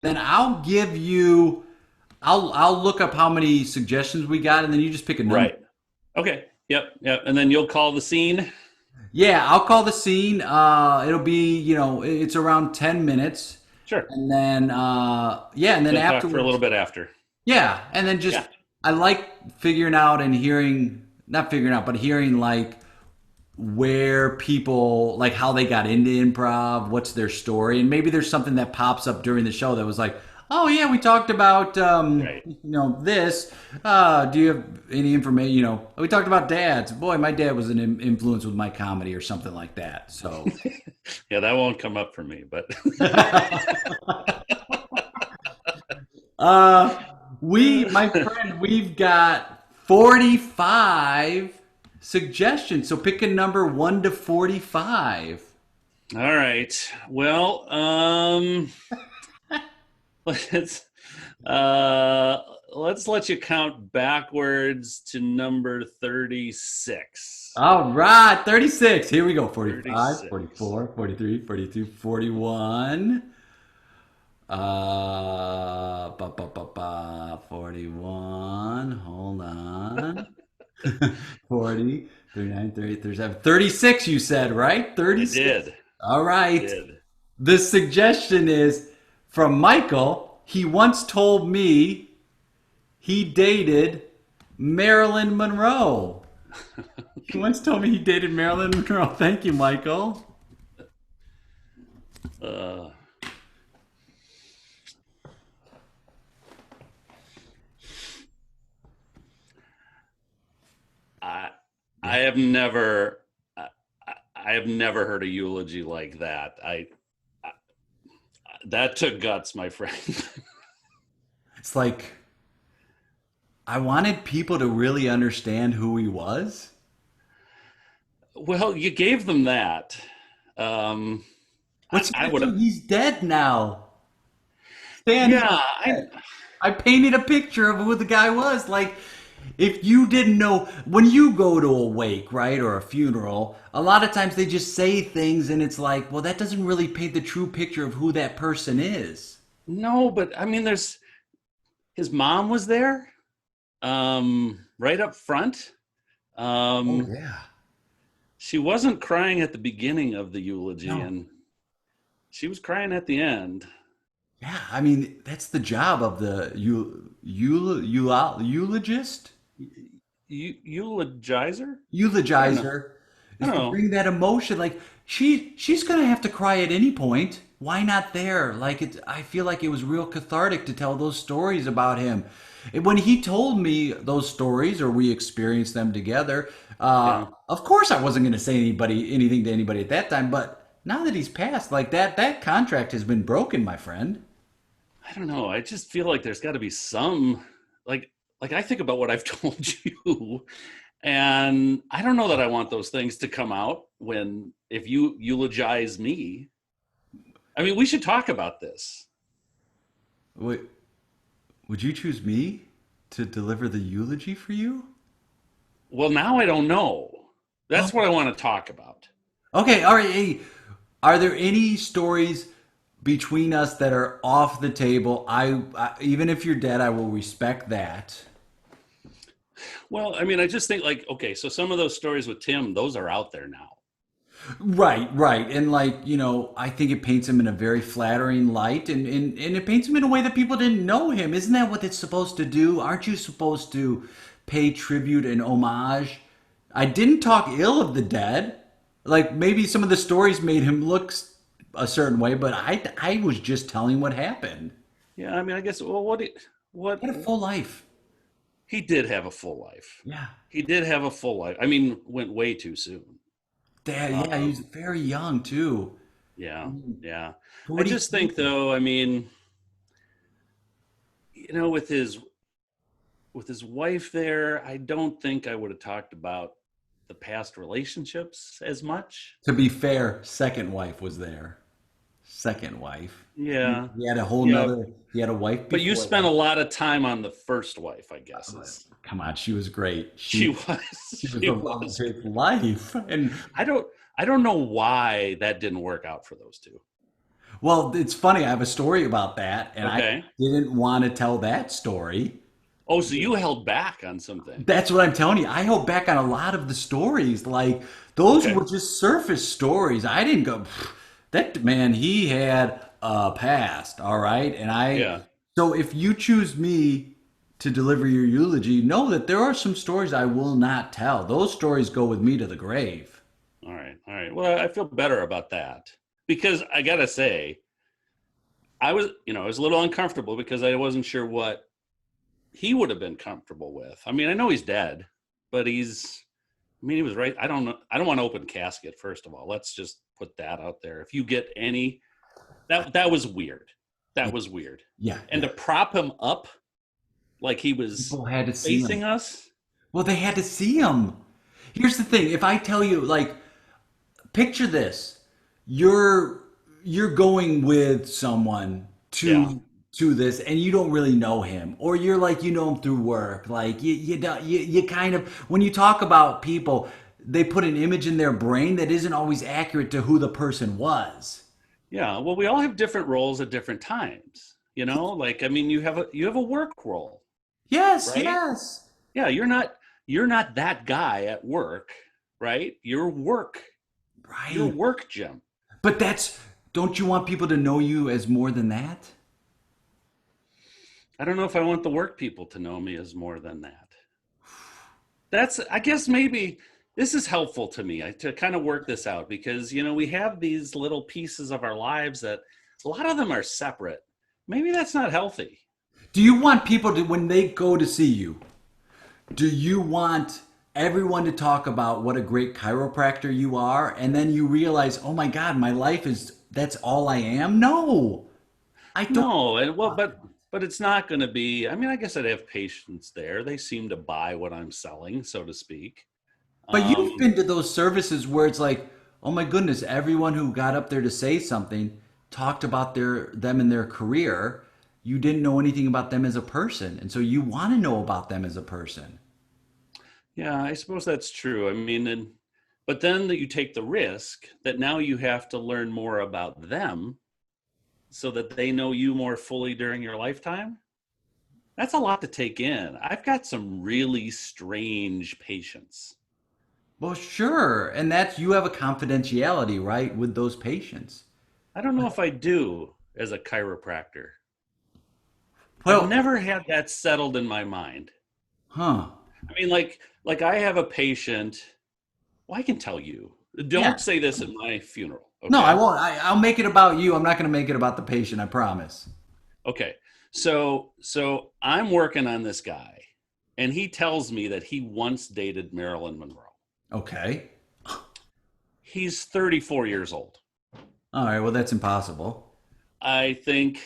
Then I'll give you. I'll look up how many suggestions we got, and then you just pick a number. Right. Okay. Yep. Yep. And then you'll call the scene. Yeah, I'll call the scene. It'll be, it's around 10 minutes. Sure. And then, yeah, and then Then talk for a little afterwards, bit after. yeah. And then just, Yeah. I like figuring out and hearing, not figuring out, but hearing like where people, like how they got into improv, what's their story. And maybe there's something that pops up during the show that was like, oh, yeah, we talked about, Right. this. Do you have any information? We talked about dads. Boy, my dad was an influence with my comedy or something like that. So, Yeah, that won't come up for me, but uh, my friend, we've got 45 suggestions. So pick a number 1 to 45. all right. Well, let's uh let's let you count backwards to number 36. All right, 36. Here we go. 45, 36. 44, 43, 42, 41. 41. Hold on. 40, 39, 30, 37. 36, you said, right? I 36. did. All I right. did. The suggestion is from Michael. He once told me he dated Marilyn Monroe. He once told me he dated Marilyn Monroe. Thank you, Michael. Uh I I have never I have never heard a eulogy like that. I that took guts, my friend. It's like I wanted people to really understand who he was. Well, you gave them that. Um, What's he I gonna would do? have. He's dead now. Stan, he's Yeah, I. dead. I painted a picture of who the guy was. Like, if you didn't know, when you go to a wake, right, or a funeral, a lot of times they just say things and it's like, well, that doesn't really paint the true picture of who that person is. No, but I mean, there's his mom was there, right up front. Oh, Um, yeah. she wasn't crying at the beginning of the eulogy, No. and she was crying at the end. Yeah, I mean, that's the job of the eulogist, Eulogizer? I don't know. eulogizer, I is don't to know. bring that emotion. Like she's gonna have to cry at any point. Why not there? Like I feel like it was real cathartic to tell those stories about him. And when he told me those stories, or we experienced them together, Yeah. of course I wasn't gonna say anything to anybody at that time. But now that he's passed, like that contract has been broken, my friend. I don't know. I just feel like there's got to be some like I think about what I've told you, and I don't know that I want those things to come out when if you eulogize me. I mean, we should talk about this. Wait, would you choose me to deliver the eulogy for you? Well, now I don't know. That's what I want to talk about. Okay, all right. Hey, are there any stories between us that are off the table? Even if you're dead, I will respect that. Well, I mean, I just think like okay, so some of those stories with Tim, those are out there now. Right, right. And like, I think it paints him in a very flattering light and it paints him in a way that people didn't know him. Isn't that what it's supposed to do? Aren't you supposed to pay tribute and homage? I didn't talk ill of the dead. Like maybe some of the stories made him look a certain way, but I was just telling what happened. Yeah, I mean, I guess well, what He had a full life. he did have a full life. Yeah. He did have a full life. I mean, went way too soon. Dad, yeah, he was Um, very young too. yeah, yeah. I just 42. think though, I mean, with his wife there, I don't think I would have talked about the past relationships as much. To be fair, second wife was there. Second wife. He Yeah, he had a whole yeah. nother, he had a wife But you before spent a that. lot of time on the first wife, I guess. Is Come on, she was great. she She was she was she the love of was. his life. And I don't know why that didn't work out for those two. Well, it's funny. I have a story about that, and I Okay. didn't want to tell that story. Oh, so you held back on some things. That's what I'm telling you. I held back on a lot of the stories. Like those Okay. were just surface stories. I didn't go, "Pfft, that man, he had a past, all right? And Yeah. so if you choose me to deliver your eulogy, know that there are some stories I will not tell. Those stories go with me to the grave. All right. All right. Well, I feel better about that because I gotta say, I was a little uncomfortable because I wasn't sure what he would have been comfortable with. I mean, I know he's dead, but he was right. I don't know. I don't want to open casket, first of all. Let's just put that out there. If you get any, that was weird. That was weird. Yeah, And yeah. to prop him up like he was People had to see him. facing us. Well, they had to see him. Here's the thing. If I tell you, like, picture this. You're you're going with someone Yeah. to this and you don't really know him, or you're like, you know him through work, like you don't you kind of, when you talk about people, they put an image in their brain that isn't always accurate to who the person was. Yeah. Well, we all have different roles at different times. Like I mean, you have a work role, Yes, right? yes. Yeah, you're not that guy at work, right? Your Right. work, Jim. But that's, don't you want people to know you as more than that? I don't know if I want the work people to know me as more than that. I guess maybe this is helpful to me to kind of work this out because, we have these little pieces of our lives that a lot of them are separate. Maybe that's not healthy. Do you want people to, when they go to see you, do you want everyone to talk about what a great chiropractor you are, and then you realize, oh my God, my life is, that's all I am? No, I don't No, and well, want but that. but it's not going to be. I mean, I guess I'd have patients there. They seem to buy what I'm selling, so to speak. But you've Um, been to those services where it's like, oh my goodness, everyone who got up there to say something talked about them and their career. You didn't know anything about them as a person, and so you want to know about them as a person. yeah, I suppose that's true. I mean, but then that you take the risk that now you have to learn more about them so that they know you more fully during your lifetime. That's a lot to take in. I've got some really strange patients. Well, sure, and that's, you have a confidentiality, right, with those patients. I don't know if I do as a chiropractor. I've Well, never had that settled in my mind. huh? I mean, like I have a patient. Well, I can tell you. Yeah. Don't say this at my funeral, No, I okay? won't. I'll make it about you. I'm not going to make it about the patient. I promise. Okay. So I'm working on this guy, and he tells me that he once dated Marilyn Monroe. Okay. He's 34 years old. All right. Well, that's impossible. I think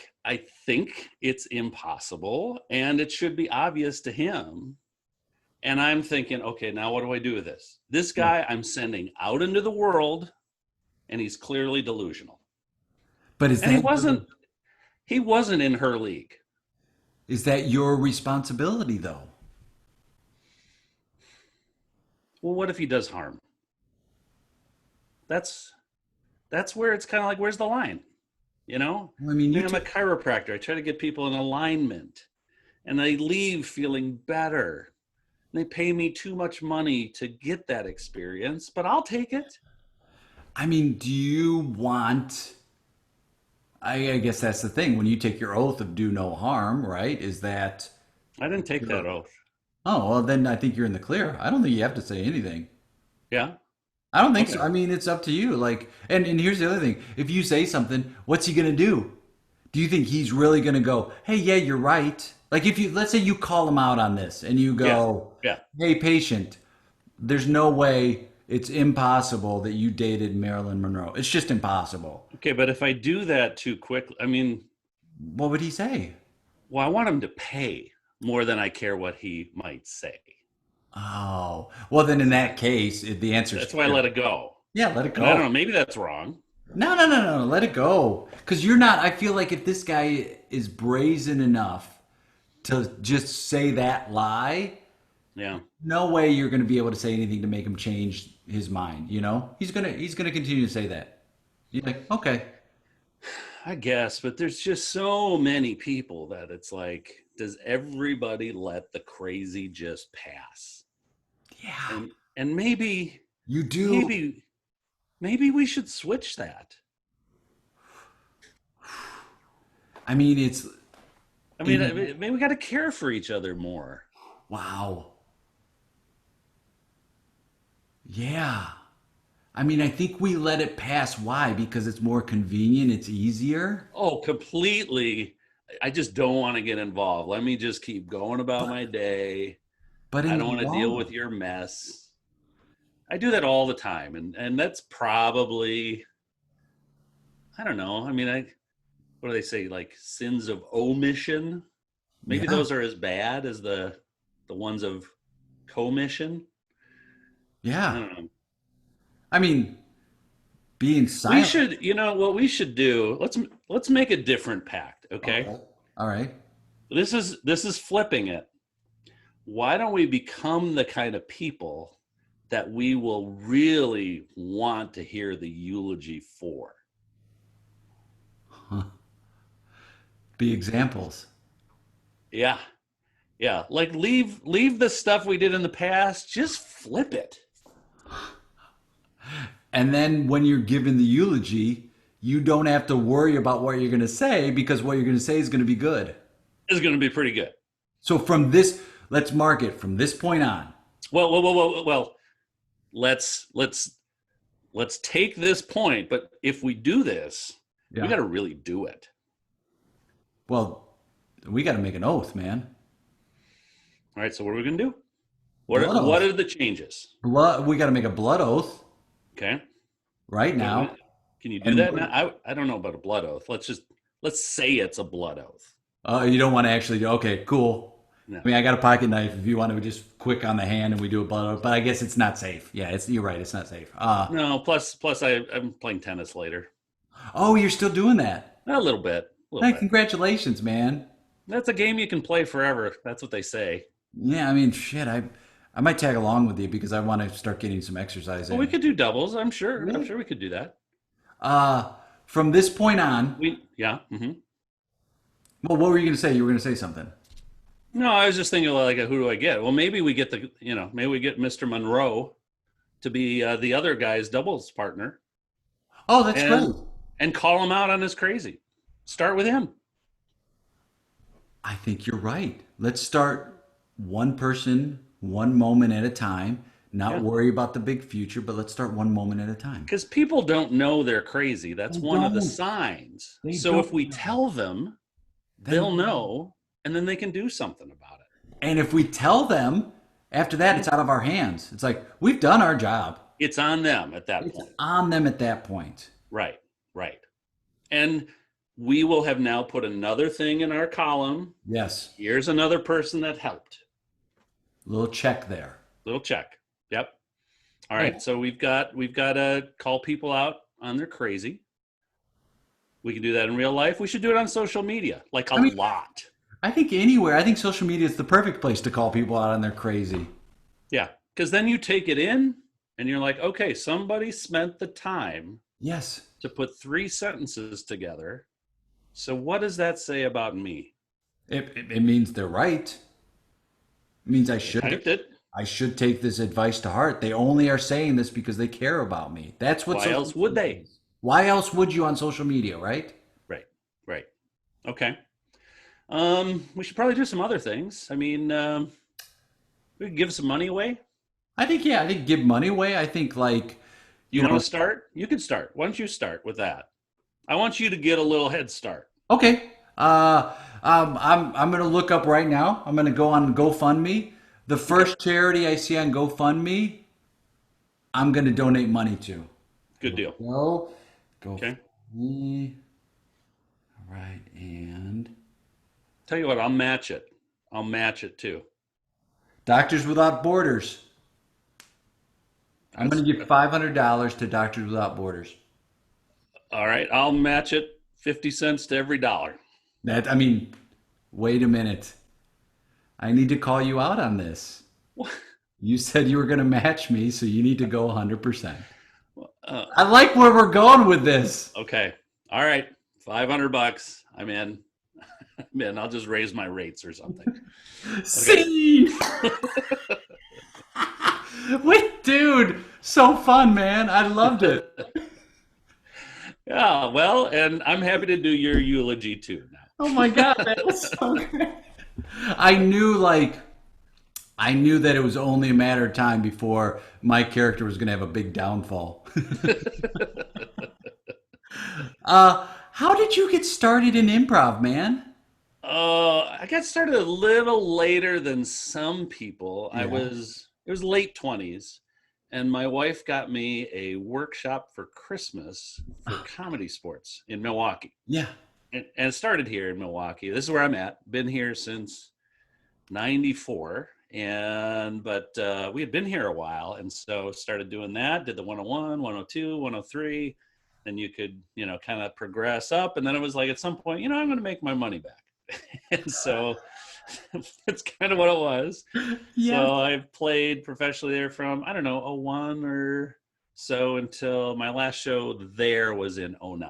it's impossible, and it should be obvious to him. And I'm thinking, okay, now what do I do with this? This Yeah. guy I'm sending out into the world, and he's clearly delusional. But And he wasn't in her league. is that your responsibility though? Well, what if he does harm? That's that's where it's kind of like, where's the line? You know? I mean, I you mean, I'm a took. chiropractor. I try to get people in alignment, and they leave feeling better. They pay me too much money to get that experience, but I'll take it. I mean, do you want? I guess that's the thing. When you take your oath of do no harm, right? Is that? I didn't take that oath. Oh, well, then I think you're in the clear. I don't think you have to say anything. Yeah. I don't think so. Okay. I mean, it's up to you. Like, and here's the other thing. If you say something, what's he gonna do? Do you think he's really gonna go, "Hey, yeah, you're right"? Like, if you, let's say you call him out on this and you Yeah. go, Yeah. "Hey, patient, there's no way, it's impossible that you dated Marilyn Monroe. It's just impossible." Okay, but if I do that too quickly, I mean, What would he say? well, I want him to pay more than I care what he might say. Oh, well, then in that case, the answer's That's why I clear. let it go. Yeah, let it And I don't know, go. maybe that's wrong. No, no, no, no, let it go. Because you're not, I feel like if this guy is brazen enough to just say that lie, Yeah. no way you're going to be able to say anything to make him change his mind. He's gonna continue to say that. You're like, okay, I guess, but there's just so many people that it's like, does everybody let the crazy just pass? Yeah, And maybe you do. maybe maybe we should switch that. I mean, it's I mean, in maybe we got to care for each other more. wow. Yeah. I mean, I think we let it pass. Why? Because it's more convenient, it's easier. Oh, completely. I just don't want to get involved. Let me just keep going about But my day. but I in don't the want to deal long with your mess. I do that all the time, and that's probably, I don't know. I mean, what do they say? Like sins of omission. Maybe yeah, those are as bad as the ones of commission. I yeah. don't know. I mean, being We silent. should, what we should do. Let's make a different pact, okay? Okay. All right. This is flipping it. Why don't we become the kind of people that we will really want to hear the eulogy for? Huh. Be examples. Yeah. Yeah, like leave the stuff we did in the past, just flip it. And then when you're given the eulogy, you don't have to worry about what you're going to say because what you're going to say is going to be good. It's going to be pretty good. So from this, let's mark it from this point on. Well, let's take this point, but if we do this, we Yeah. got to really do it. Well, we got to make an oath, man. All right, so what are we going to do? Blood What oath. are the changes? Blood. We got to make a blood oath Okay. right What, now. can you do And that now? I don't know about a blood oath. Let's say it's a blood oath. you don't want to actually do. Okay, cool. No. I mean, I got a pocket knife. If you want to just quick on the hand and we do a blood oath, but I guess it's not safe. Yeah, you're right. It's not safe. No, plus I'm playing tennis later. Oh, you're still doing that. A little bit. A little Hey, bit. congratulations, man. That's a game you can play forever. That's what they say. Yeah, I mean, shit. I might tag along with you because I want to start getting some exercise Well, we in. could do doubles. I'm sure. I'm Yeah. sure we could do that. From this point on, Yeah. well, what were you going to say? You were going to say something. No, I was just thinking like, who do I get? Well, maybe we get maybe we get Mr. Monroe to be the other guy's doubles partner, Oh, that's great. and call him out on his crazy. Start with him. I think you're right. Let's start one person, one moment at a time. Not Yeah, worry about the big future, but let's start one moment at a time. because people don't know they're crazy. That's They one of the don't. signs. They So if don't we know. tell them, Then, they'll know, and then they can do something about it. and if we tell them, after that, it's out of our hands. It's like we've done our job. It's on them at that It's point. on them at that point. Right, right. And we will have now put another thing in our column. Yes, Here's another person that helped. little check there. Little check. Yep. All Yeah. right. So we've got to call people out on their crazy. We can do that in real life. We should do it on social media, like a I mean, lot. I think anywhere. I think social media is the perfect place to call people out on their crazy. Yeah. Because then you take it in and you're like, okay, somebody spent the time Yes, to put 3 sentences together. So what does that say about me? it means they're right. It means They typed it. I should take this advice to heart. They only are saying this because they care about me. That's what Why social else would media they? is. Why else would you on social media, right? Right. Right. Okay. We should probably do some other things. I mean, we could give some money away. I think yeah, I think give money away. I think like You you want know, to start? You can start. Why don't you start with that? I want you to get a little head start. okay. I'm gonna look up right now. I'm gonna go on GoFundMe. The Okay. first charity I see on GoFundMe, I'm gonna donate money to. Good deal. Go, Okay. GoFundMe. All right, and Tell you what, I'll match it. I'll match it too. Doctors Without Borders. I'm That's gonna give $500 to Doctors Without Borders. all right. I'll match it 50 cents to every dollar. That I mean, wait a minute. I need to call you out on this. What? You said you were going to match me, so you need to go 100%. Uh, I like where we're going with this. okay. All right. $500. I'm in. I'm in. I'll just raise my rates or something. Okay. Scene. Wait, dude, so fun, man. I loved it. Yeah, well, and I'm happy to do your eulogy too now. Oh my god, that was so great. I knew like I knew that it was only a matter of time before my character was going to have a big downfall. How did you get started in improv, man? I got started a little later than some people. Yeah. It was late 20s, and my wife got me a workshop for Christmas for ComedySportz in Milwaukee. Yeah. And it started here in Milwaukee. This is where I'm at. Been here since 94. But we had been here a while, and so started doing that, did the 101, 102, 103. Then you could, kind of progress up. And then it was like at some point, I'm going to make my money back. And so that's kind of what it was. Yeah. So I played professionally there from, I don't know, '01 or so until my last show there was in '09.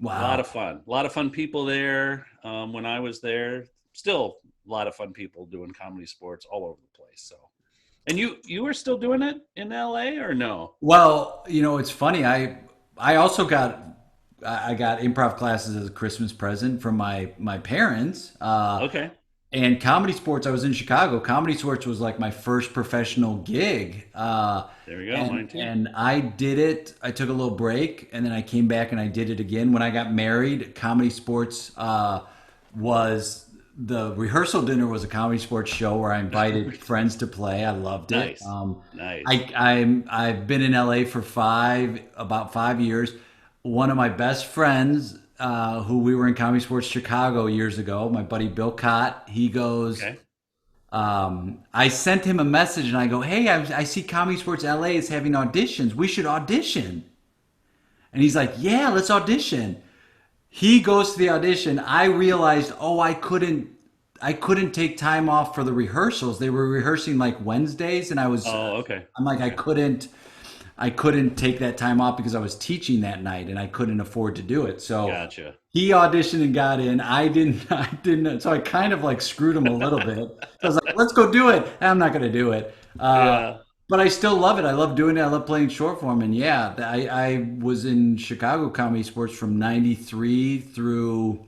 A lot Wow. of fun. A lot of fun people there when I was there. Still a lot of fun people doing ComedySportz all over the place. So, and you were still doing it in LA or no? Well, it's funny. I also got improv classes as a Christmas present from my parents. Okay. And ComedySportz, I was in Chicago. ComedySportz was like my first professional gig. There we go. And Mine too. and I did it. I took a little break, and then I came back and I did it again. When I got married, ComedySportz was the rehearsal dinner was a ComedySportz show where I invited friends to play. I loved it. Nice. Nice. I've been in LA for about 5 years. One of my best friends, who we were in ComedySportz Chicago years ago, my buddy Bill Cott, he goes, Okay. I sent him a message and I go, hey, I see ComedySportz LA is having auditions. We should audition. And he's like, yeah, let's audition. He goes to the audition. I realized, oh, I couldn't take time off for the rehearsals. They were rehearsing like Wednesdays, and Oh, okay. I'm like, I Okay. couldn't take that time off because I was teaching that night and I couldn't afford to do it. So Gotcha. he auditioned and got in. I didn't. I didn't. So I kind of like screwed him a little bit. So I was like, let's go do it. I'm not going to do it. Yeah. But I still love it. I love doing it. I love playing short form. And yeah, I was in Chicago ComedySportz from 93 through,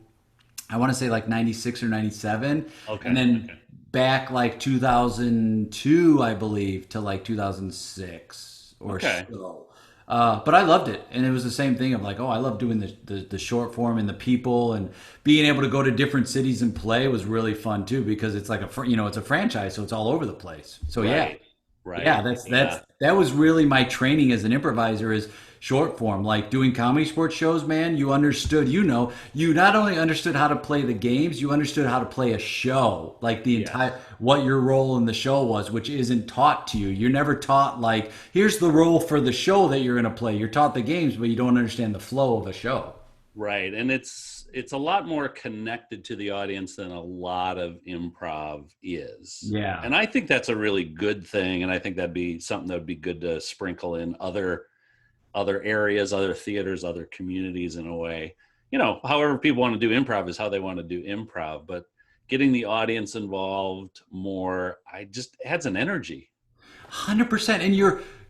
I want to say like 96 or 97. And Okay. then Okay. back like 2002, I believe, to like 2006 or Okay. so. But I loved it. And it was the same thing of like, oh, I love doing the short form and the people, and being able to go to different cities and play was really fun too, because it's like it's a franchise. So it's all over the place. So yeah. Right. Right. Yeah, that's Yeah. that was really my training as an improviser, is short form. Like doing ComedySportz shows, man, you understood, you not only understood how to play the games, you understood how to play a show. Like the Yes. entire what your role in the show was, which isn't taught to you. You're never taught like, here's the role for the show that you're going to play. You're taught the games, but you don't understand the flow of a show. Right. And it's a lot more connected to the audience than a lot of improv is. Yeah. And I think that's a really good thing. And I think that'd be something that would be good to sprinkle in other areas, other theaters, other communities in a way. However people want to do improv is how they want to do improv. But getting the audience involved more, I just adds an energy. 100%. And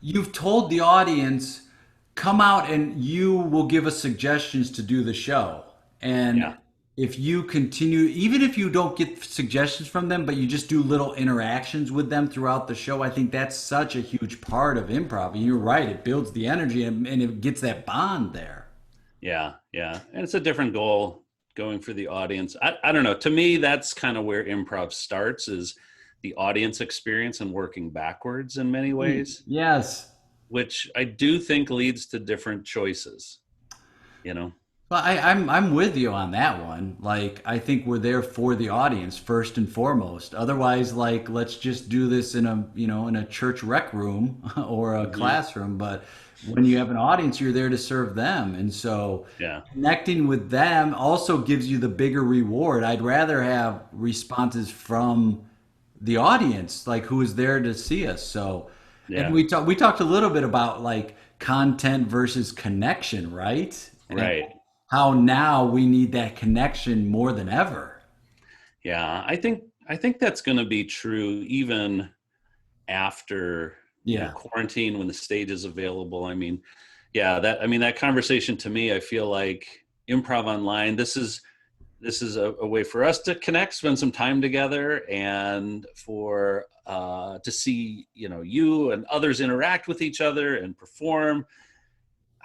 you've told the audience, come out and you will give us suggestions to do the show. And Yeah. if you continue, even if you don't get suggestions from them, but you just do little interactions with them throughout the show, I think that's such a huge part of improv. And you're right, it builds the energy, and it gets that bond there. Yeah, yeah. And it's a different goal going for the audience. I don't know. To me, that's kind of where improv starts, is the audience experience and working backwards in many ways, Yes. which I do think leads to different choices, you know? Well, I'm with you on that one. Like, I think we're there for the audience first and foremost. Otherwise, like, let's just do this in a church rec room or a Hmm. classroom. But when you have an audience, you're there to serve them, and so Yeah. connecting with them also gives you the bigger reward. I'd rather have responses from the audience, like who is there to see us. So, and Yeah. we talked a little bit about like content versus connection, right? And Right. how now we need that connection more than ever. Yeah, I think that's going to be true even after, Yeah. quarantine, when the stage is available. I mean, yeah, that conversation, to me, I feel like improv online, this is a way for us to connect, spend some time together, and for to see, you and others interact with each other and perform.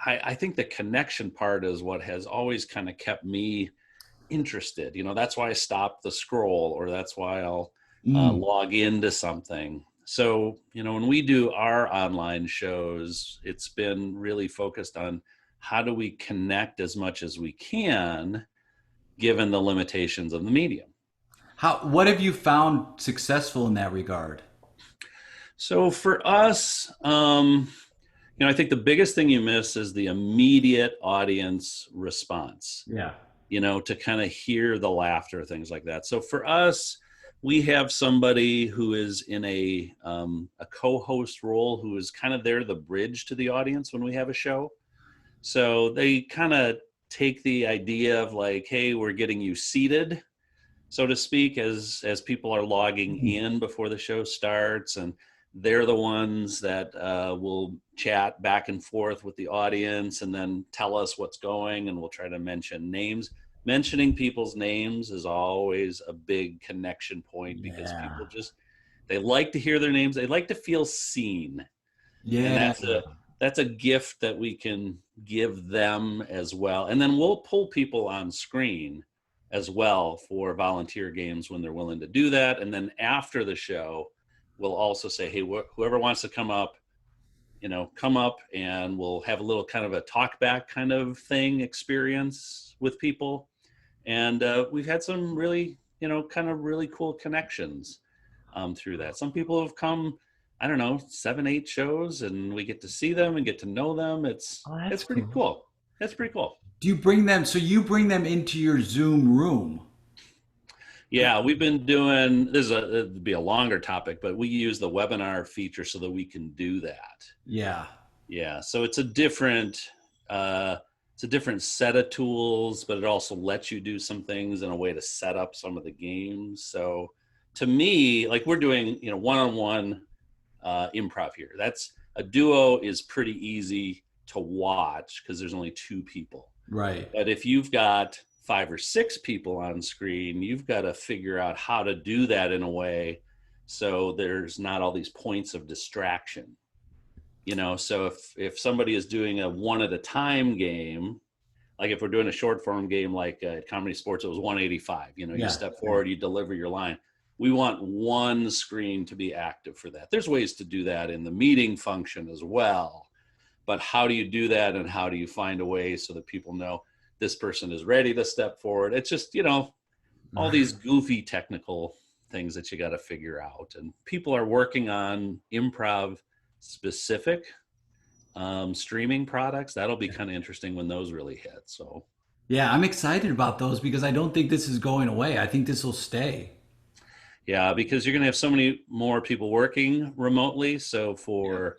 I think the connection part is what has always kind of kept me interested. That's why I stop the scroll, or that's why I'll Mm. log into something. So, when we do our online shows, it's been really focused on how do we connect as much as we can, given the limitations of the medium. What have you found successful in that regard? So for us, I think the biggest thing you miss is the immediate audience response, Yeah. to kind of hear the laughter, things like that. So for us, we have somebody who is in a co-host role, who is kind of there, the bridge to the audience when we have a show. So they kind of take the idea of like, hey, we're getting you seated, so to speak, as people are logging Mhm. in before the show starts, and they're the ones that will chat back and forth with the audience, and then tell us what's going, and we'll try to mention names. Mentioning people's names is always a big connection point, because Yeah. people just, they like to hear their names, they like to feel seen, and Yeah. that's a gift that we can give them as well. And then we'll pull people on screen as well for volunteer games when they're willing to do that. And then after the show, we'll also say, hey, whoever wants to come up, come up, and we'll have a little kind of a talk back kind of thing experience with people. And we've had some really, kind of really cool connections through that. Some people have come, I don't know, 7, 8 shows, and we get to see them and get to know them. It's Oh, it's that's pretty cool. cool. That's pretty cool. Do you bring them? So you bring them into your Zoom room? Yeah, we've been doing this. It'd be a longer topic, but we use the webinar feature so that we can do that. Yeah. Yeah, so it's a different set of tools, but it also lets you do some things in a way to set up some of the games. So to me, like, we're doing, one-on-one improv here. That's a duo is pretty easy to watch because there's only two people. Right. But if you've got 5 or 6 people on screen, you've got to figure out how to do that in a way so there's not all these points of distraction. So if somebody is doing a one at a time game, like if we're doing a short form game, like at ComedySportz, it was 185. You Yeah. step forward, you deliver your line. We want one screen to be active for that. There's ways to do that in the meeting function as well. But how do you do that, and how do you find a way so that people know this person is ready to step forward? It's just, all these goofy technical things that you got to figure out. And people are working on improv specific streaming products. That'll be kind of interesting when those really hit. So Yeah, I'm excited about those because I don't think this is going away. I think this will stay. yeah, because you're going to have so many more people working remotely. So Yeah. for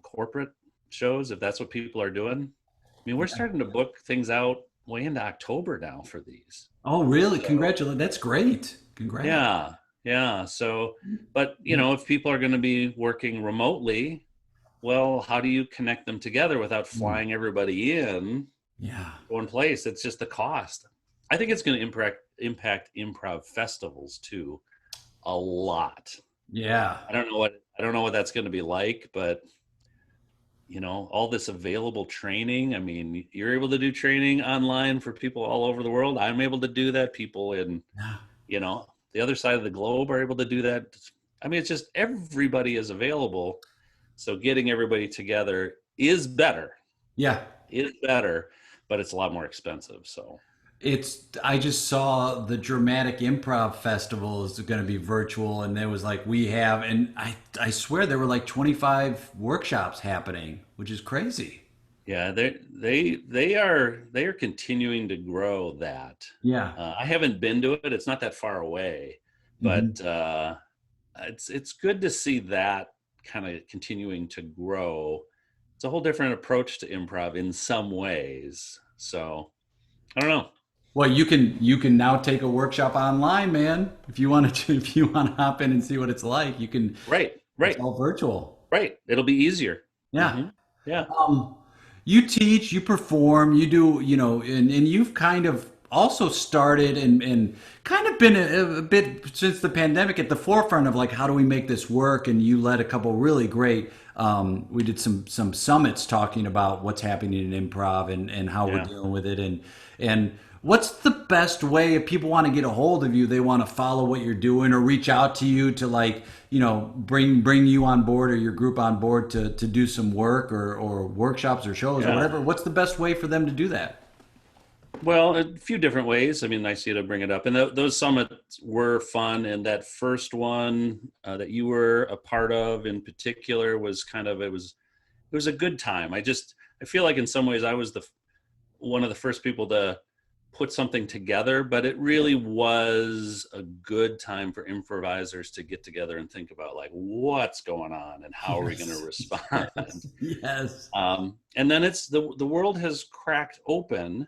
corporate shows, if that's what people are doing, I mean, we're starting to book things out way into October now for these. Oh, really? So Congratulations. That's great. Congrats. yeah, yeah. So, but if people are going to be working remotely, well, how do you connect them together without Mm. flying everybody in Yeah. one place? It's just the cost. I think it's going to impact improv festivals too a lot. Yeah. I don't know what that's going to be like, but all this available training. I mean, you're able to do training online for people all over the world. I'm able to do that. People in, Yeah. the other side of the globe are able to do that. I mean, it's just everybody is available. So getting everybody together Yeah. is better, but it's a lot more expensive. So I just saw the dramatic improv festival is going to be virtual, and there was like and I swear there were like 25 workshops happening, which is crazy. yeah, they are continuing to grow that. Yeah. I haven't been to it. It's not that far away, Hmm. but it's good to see that kind of continuing to grow. It's a whole different approach to improv in some ways. So I don't know. Well, you can now take a workshop online, man. If you want to if you want to hop in and see what it's like, you can. Right, It's right, all virtual. right. It'll be easier. Yeah. Hmm. Yeah, Um, you teach, you perform, you do, and you've kind of also started and kind of been a bit since the pandemic at the forefront of like how do we make this work? And you led a couple really great. We did some summits talking about what's happening in improv and how we're yeah. dealing with it and what's the best way if people want to get a hold of you, they want to follow what you're doing or reach out to you to like, bring you on board or your group on board to do some work or workshops or shows or Yeah. whatever. What's the best way for them to do that? Well, a few different ways. I mean, nice of you to bring it up. And those summits were fun. And that first one that you were a part of in particular was it was a good time. I feel like in some ways I was one of the first people to put something together, but it really was a good time for improvisers to get together and think about like what's going on and how are we going to Yes. respond. Yes. Yes. And then it's the world has cracked open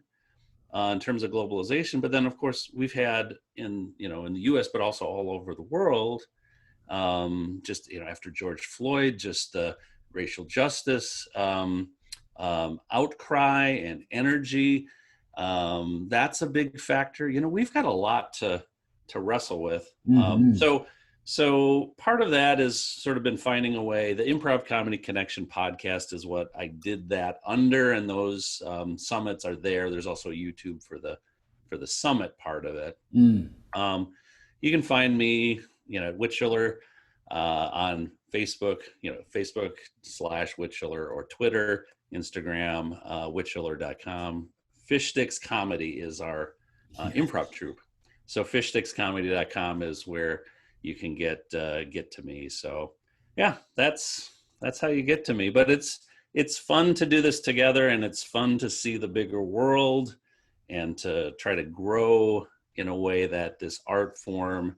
in terms of globalization. But then, of course, we've had in the U.S., but also all over the world, just after George Floyd, just the racial justice outcry and energy. That's a big factor. We've got a lot to wrestle with. Hmm. So part of that has sort of been finding a way. The Improv Comedy Connection podcast is what I did that under, and those summits are there. There's also YouTube for the summit part of it. Mm. You can find me, at Whit Shiller on Facebook, Facebook/Whit Shiller, or Twitter, Instagram, whitshiller.com. Fish Sticks Comedy is our improv troupe. So fishstickscomedy.com is where you can get to me. So yeah, that's how you get to me. But it's fun to do this together, and it's fun to see the bigger world and to try to grow in a way that this art form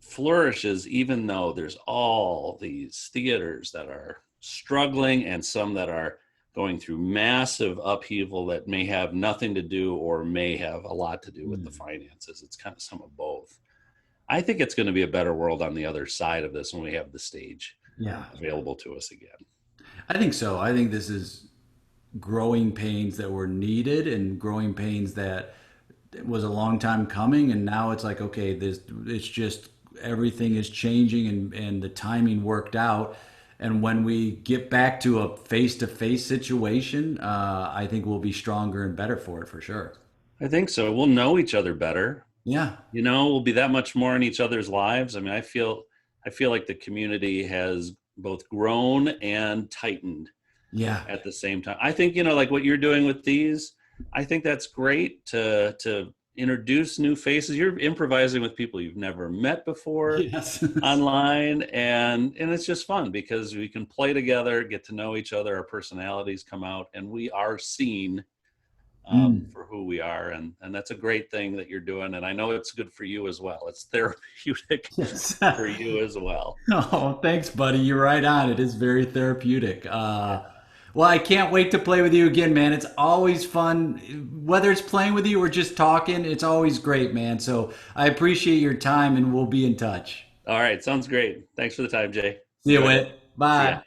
flourishes, even though there's all these theaters that are struggling and some that are going through massive upheaval that may have nothing to do or may have a lot to do with the finances. It's kind of some of both. I think it's going to be a better world on the other side of this when we have the stage Yeah. available to us again. I think so. I think this is growing pains that were needed and growing pains that was a long time coming. And now it's like, okay, it's just everything is changing and the timing worked out. And when we get back to a face to face situation, I think we'll be stronger and better for it for sure. I think so. We'll know each other better. Yeah. We'll be that much more in each other's lives. I mean, I feel like the community has both grown and tightened Yeah. at the same time. I think, like what you're doing with these, I think that's great to introduce new faces. You're improvising with people you've never met before Yes. online, and it's just fun because we can play together, get to know each other, our personalities come out, and we are seen Mm. for who we are, and that's a great thing that you're doing, and I know it's good for you as well. It's therapeutic Yes. for you as well. Oh, thanks, buddy. You're right on. It is very therapeutic. Well, I can't wait to play with you again, man. It's always fun, whether it's playing with you or just talking. It's always great, man. So I appreciate your time, and we'll be in touch. All right, sounds great. Thanks for the time, Jay. See you, Enjoyed it. Whit. See ya. Bye.